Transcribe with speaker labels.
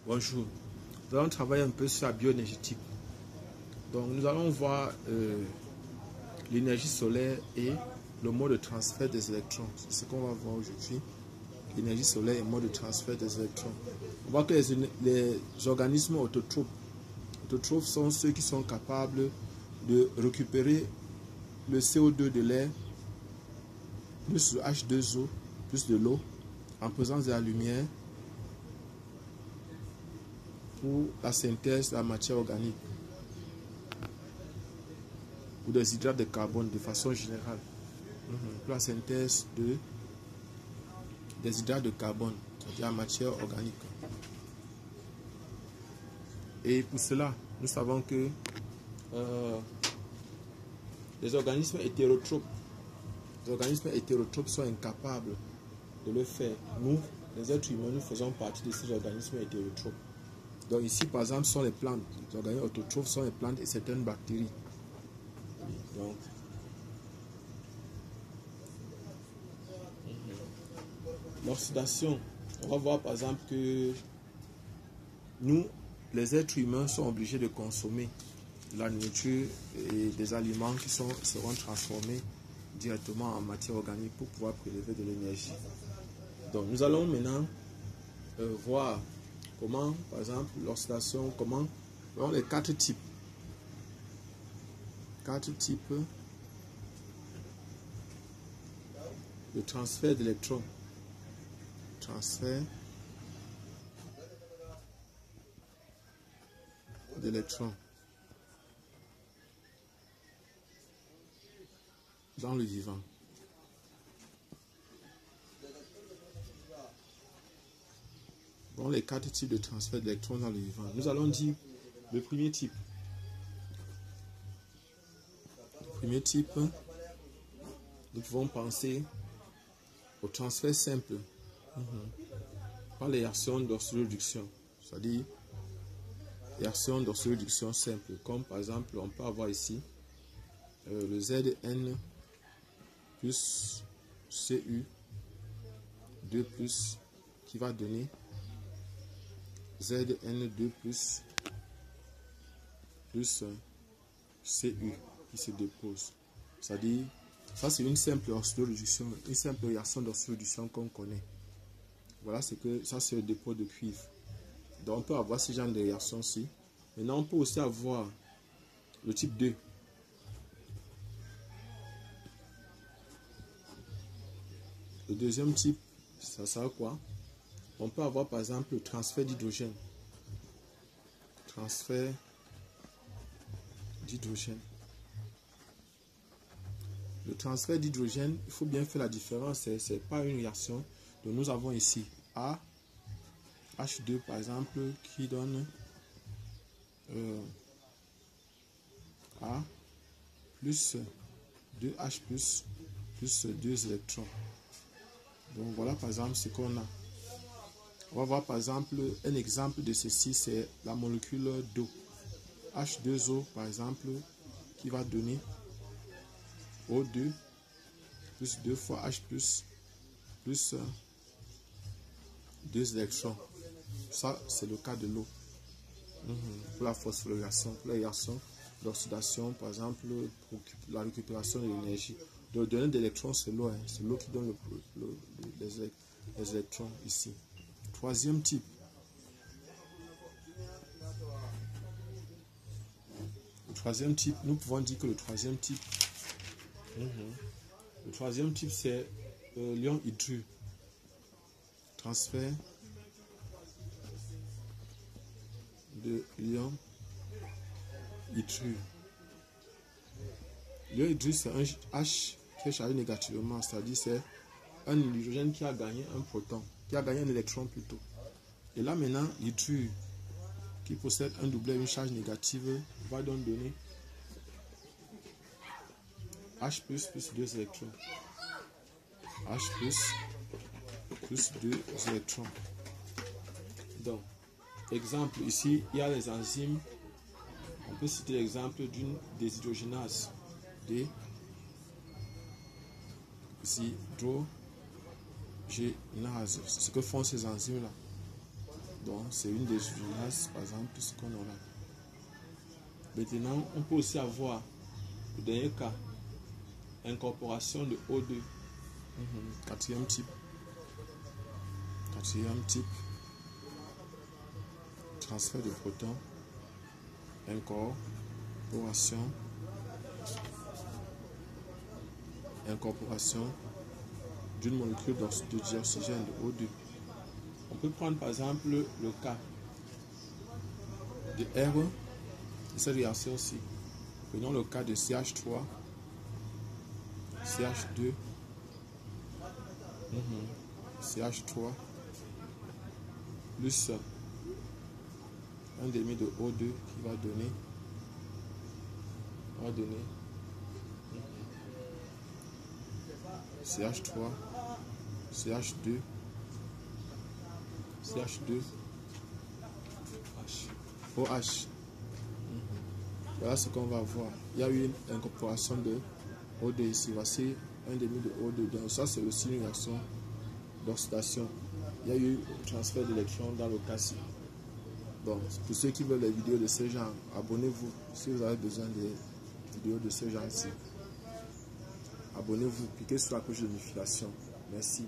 Speaker 1: Bonjour. Nous allons travailler un peu sur la bioénergétique. Donc nous allons voir l'énergie solaire et le mode de transfert des électrons. C'est ce qu'on va voir aujourd'hui. L'énergie solaire et le mode de transfert des électrons. On voit que les organismes autotrophes sont ceux qui sont capables de récupérer le CO2 de l'air plus le H2O plus de l'eau en présence de la lumière pour la synthèse de la matière organique ou des hydrates de carbone de façon générale. Pour la synthèse des hydrates de carbone, c'est-à-dire la matière organique. Et pour cela, nous savons que les organismes hétérotropes sont incapables de le faire. Nous, les êtres humains, nous faisons partie de ces organismes hétérotropes. Donc ici, par exemple, sont les plantes. Les organismes autotrophes sont les plantes et certaines bactéries. Donc, l'oxydation, on va voir par exemple que nous, les êtres humains, sont obligés de consommer de la nourriture et des aliments qui seront transformés directement en matière organique pour pouvoir prélever de l'énergie. Donc nous allons maintenant voir comment, par exemple, l'oxydation, comment les quatre types de transfert d'électrons. Transfert d'électrons dans le vivant. Bon, les quatre types de transfert d'électrons dans le vivant. Nous allons dire le premier type. Nous pouvons penser au transfert simple par les réactions d'oxyréduction, c'est-à-dire réaction d'oxyréduction simple, comme par exemple on peut avoir ici le Zn plus Cu 2 plus qui va donner Zn2 plus Cu qui se dépose. C'est-à-dire, ça c'est une simple oxyréduction, une simple réaction d'oxyréduction qu'on connaît. Voilà, c'est que ça c'est le dépôt de cuivre. Donc on peut avoir ce genre de réaction-ci. Maintenant on peut aussi avoir le type 2. Le deuxième type, ça sert à quoi? On peut avoir par exemple le transfert d'hydrogène. Transfert d'hydrogène. Le transfert d'hydrogène, il faut bien faire la différence, c'est pas une réaction. Donc nous avons ici A, H2 par exemple, qui donne A plus 2H plus 2 électrons. Donc voilà par exemple ce qu'on a. On va voir par exemple un exemple de ceci, c'est la molécule d'eau. H2O par exemple, qui va donner O2 plus 2 fois H plus 2 électrons. Ça, c'est le cas de l'eau. Pour la phosphorylation, pour la réaction d'oxydation, par exemple, pour la récupération de l'énergie. Le donneur d'électrons, c'est l'eau. C'est l'eau qui donne les électrons ici. Troisième type. Nous pouvons dire que le troisième type, c'est l'ion hydrure. Transfert de l'ion hydrure. L'ion hydrure, c'est un H qui est chargé négativement, c'est-à-dire c'est un hydrogène qui a gagné un proton, qui a gagné un électron plutôt. Et là maintenant, l'hydrure qui possède un doublet, une charge négative, va donc donner H plus 2 électrons. H plus 2 électrons. Donc, exemple, ici, il y a les enzymes. On peut citer l'exemple d'une déshydrogénase. Déshydrogénase. C'est ce que font ces enzymes-là. Donc, c'est une des menaces, par exemple, ce qu'on aura. Maintenant, on peut aussi avoir, le dernier cas, incorporation de O2. Quatrième type. Transfert de protons. Incorporation d'une molécule de dioxygène de O2. On peut prendre par exemple le cas de R de cette réaction-ci. Prenons le cas de CH3, CH2, CH3 plus un demi de O2 qui va donner CH3, CH2, OH. Voilà ce qu'on va voir. Il y a eu une incorporation de O2 ici. Voici un demi de O2. Donc ça, c'est aussi une réaction d'oxydation. Il y a eu transfert d'électrons dans le cas-ci. Bon, pour ceux qui veulent les vidéos de ce genre, abonnez-vous si vous avez besoin des vidéos de ce genre-ci. Abonnez-vous, cliquez sur la cloche de notification. Merci.